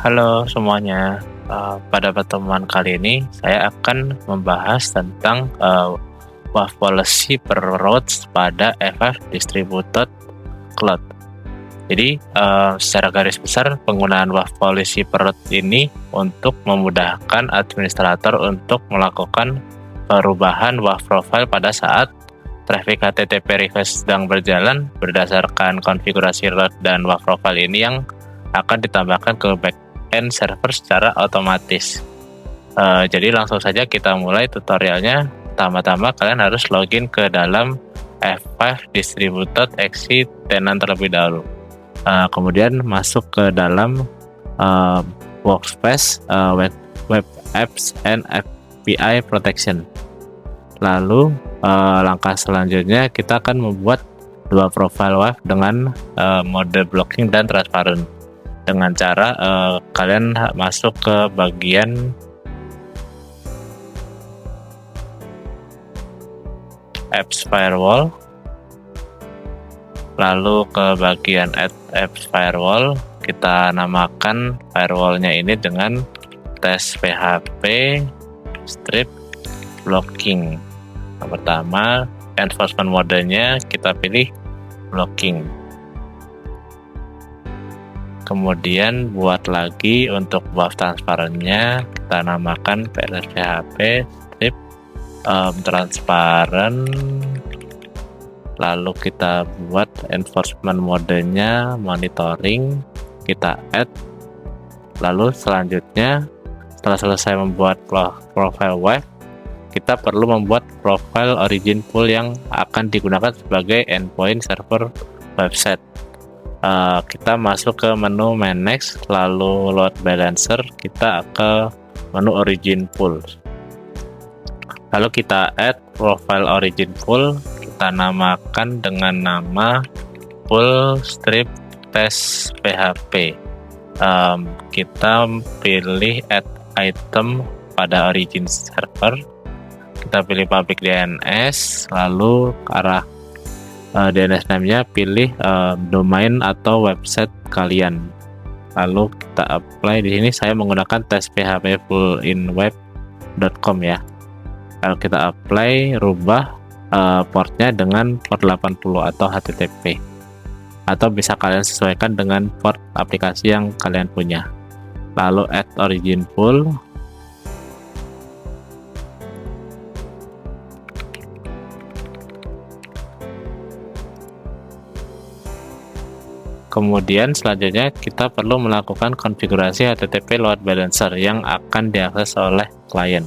Halo semuanya. Pada pertemuan kali ini saya akan membahas tentang WAF policy per routes pada FF Distributed Cloud. Jadi secara garis besar penggunaan WAF policy per route ini untuk memudahkan administrator untuk melakukan perubahan WAF profile pada saat traffic HTTP request sedang berjalan berdasarkan konfigurasi route dan WAF profile ini yang akan ditambahkan ke backend server secara otomatis. Jadi langsung saja kita mulai tutorialnya. Pertama-tama kalian harus login ke dalam F5 Distributed XC tenant terlebih dahulu. Kemudian masuk ke dalam workspace web apps and API protection. Lalu langkah selanjutnya kita akan membuat dua profile WAF dengan mode blocking dan transparent dengan cara kalian masuk ke bagian apps firewall, lalu ke bagian add apps firewall, kita namakan firewallnya ini dengan test PHP strip blocking. Yang pertama, enforcement modenya kita pilih blocking. Kemudian buat lagi untuk WAF transparannya kita namakan PHP strip transparent. Lalu kita buat enforcement modenya monitoring, kita add. Lalu selanjutnya setelah selesai membuat profile WAF, kita perlu membuat profile origin pool yang akan digunakan sebagai endpoint server website. Kita masuk ke menu manage, lalu load balancer, kita ke menu origin pool. Lalu kita add profile origin pool, kita namakan dengan nama pool strip test PHP. Kita pilih add item pada origin server, kita pilih public DNS, lalu ke arah DNS name-nya pilih domain atau website kalian. Lalu kita apply. Di sini saya menggunakan test PHP fullinweb.com ya. Lalu kita apply, rubah portnya dengan port 80 atau HTTP, atau bisa kalian sesuaikan dengan port aplikasi yang kalian punya. Lalu add origin pool, kemudian selanjutnya kita perlu melakukan konfigurasi HTTP load balancer yang akan diakses oleh klien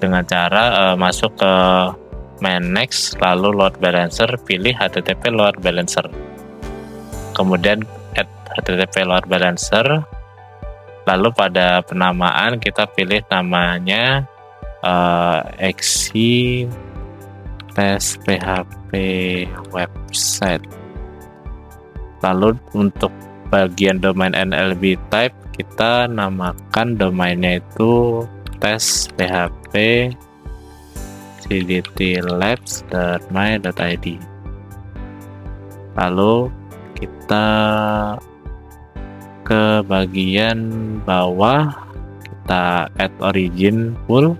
dengan cara masuk ke manage, lalu load balancer, pilih HTTP load balancer, kemudian add HTTP load balancer. Lalu pada penamaan kita pilih namanya XC test PHP website. Lalu untuk bagian domain NLB type kita namakan domainnya itu test PHP cdtlabs.my.id. Lalu kita ke bagian bawah, kita add origin pool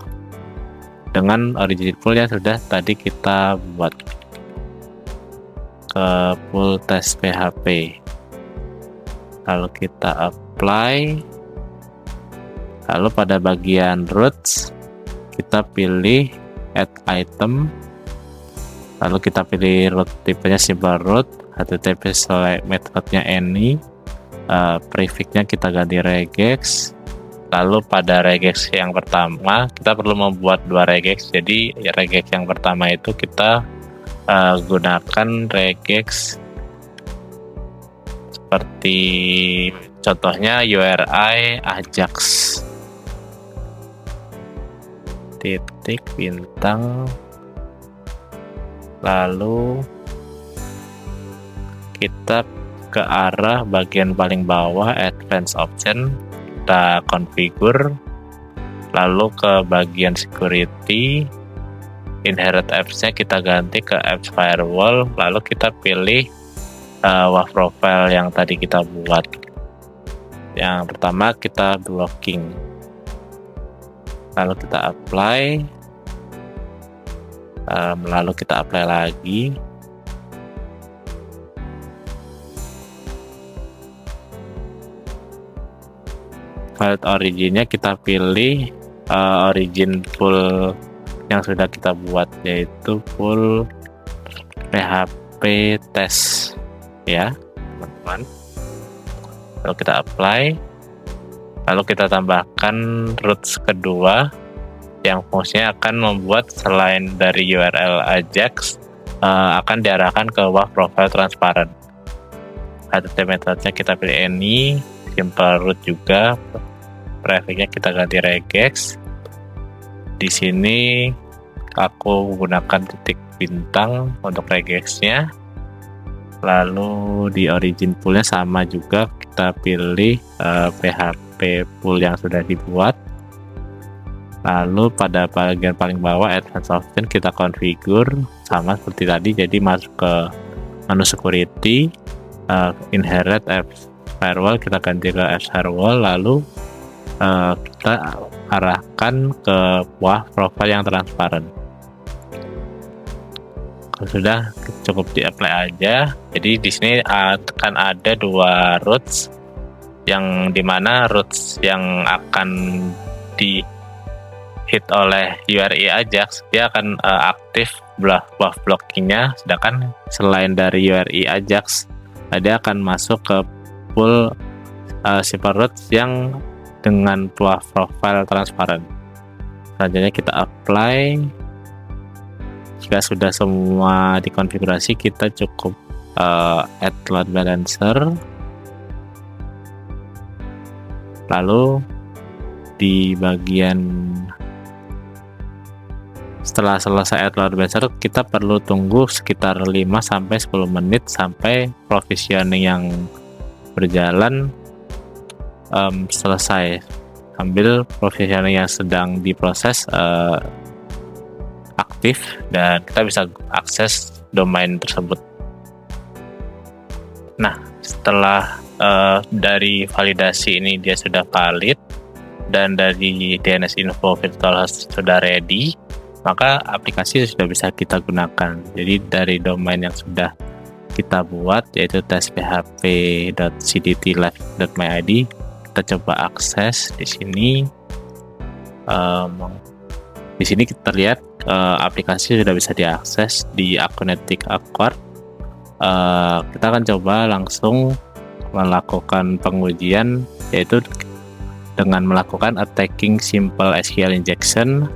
dengan origin pool yang sudah tadi kita buat ke pool test PHP. Lalu kita apply. Lalu pada bagian routes kita pilih add item. Lalu kita pilih route tipenya simple route, HTTP select methodnya any, prefixnya kita ganti regex. Lalu pada regex yang pertama kita perlu membuat dua regex. Jadi regex yang pertama itu kita gunakan regex seperti contohnya URI Ajax titik bintang, lalu kita ke arah bagian paling bawah advanced option, kita configure, lalu ke bagian security, inherit apps-nya kita ganti ke apps firewall, lalu kita pilih WAF profile yang tadi kita buat. Yang pertama kita blocking, lalu kita apply, lalu kita apply lagi. File originnya kita pilih origin pool yang sudah kita buat, yaitu pool PHP test ya teman-teman. Lalu kita apply, lalu kita tambahkan roots kedua yang fungsinya akan membuat selain dari URL Ajax akan diarahkan ke WAF profile transparent. HTTP methodenya kita pilih any, simple root juga, prefixnya kita ganti regex. Di sini aku gunakan titik bintang untuk regexnya. Lalu di origin poolnya sama juga, kita pilih PHP pool yang sudah dibuat. Lalu pada bagian paling bawah advanced option kita configure sama seperti tadi, jadi masuk ke menu security, inherit apps firewall, kita ganti ke apps firewall, lalu kita arahkan ke WAF profile yang transparan. Sudah, cukup di apply aja. Jadi di sini akan ada dua roots, yang dimana roots yang akan di hit oleh URI Ajax dia akan aktif WAF blockingnya, sedangkan selain dari URI Ajax dia akan masuk ke pool simple roots yang dengan WAF profile transparan. Selanjutnya kita apply. Jika sudah semua dikonfigurasi, kita cukup add load balancer. Lalu di bagian setelah selesai add load balancer, kita perlu tunggu sekitar 5-10 menit sampai provisioning yang berjalan selesai, sambil provisioning yang sedang diproses aktif dan kita bisa akses domain tersebut. Nah, setelah dari validasi ini dia sudah valid dan dari DNS info virtual host sudah ready, maka aplikasi sudah bisa kita gunakan. Jadi dari domain yang sudah kita buat, yaitu testphp.cdtlive.myid, kita coba akses di sini. Di sini kita lihat aplikasi sudah bisa diakses di Akunetic Acquire. Kita akan coba langsung melakukan pengujian, yaitu dengan melakukan attacking simple SQL injection.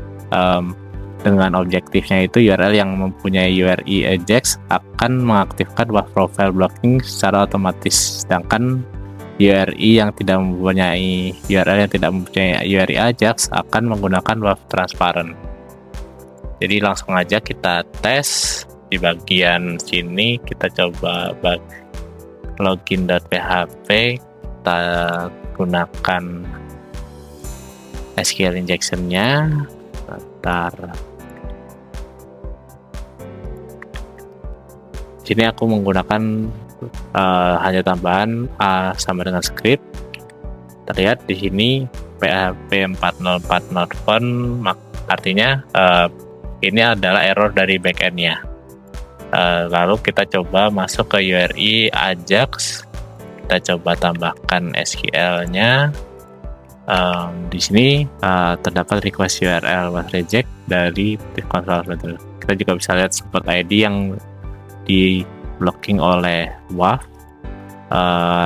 Dengan objektifnya itu URL yang mempunyai URI Ajax akan mengaktifkan WAF profile blocking secara otomatis, sedangkan URI yang tidak mempunyai URI Ajax akan menggunakan WAF transparent. Jadi langsung aja kita tes. Di bagian sini kita coba login.php, kita gunakan SQL injection-nya. Bentar. Sini aku menggunakan hanya tambahan A sama dengan script. Terlihat di sini PHP 4040 font, artinya ini adalah error dari backend-nya. Lalu kita coba masuk ke URI Ajax, kita coba tambahkan SQL-nya. Di sini terdapat request URL was reject dari console. Kita juga bisa lihat support ID yang di blocking oleh WAF.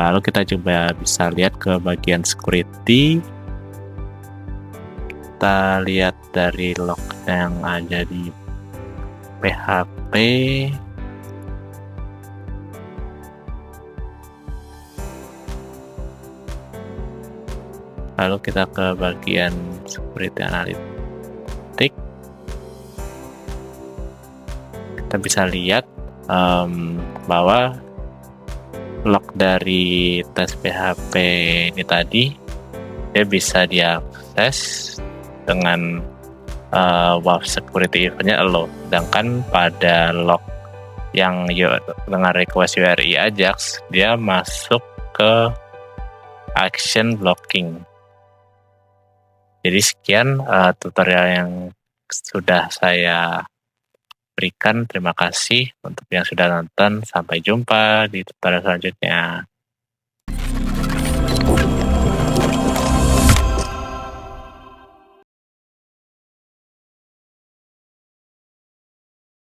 Lalu kita coba bisa lihat ke bagian security. Kita lihat dari log yang ada di PHP. Lalu kita ke bagian security analytics. Kita bisa lihat bahwa log dari tes PHP ini tadi dia bisa diakses dengan WAF security event-nya allow, sedangkan pada log yang dengan request URI Ajax dia masuk ke action blocking. Jadi sekian tutorial yang sudah saya berikan. Terima kasih untuk yang sudah nonton. Sampai jumpa di tutorial selanjutnya.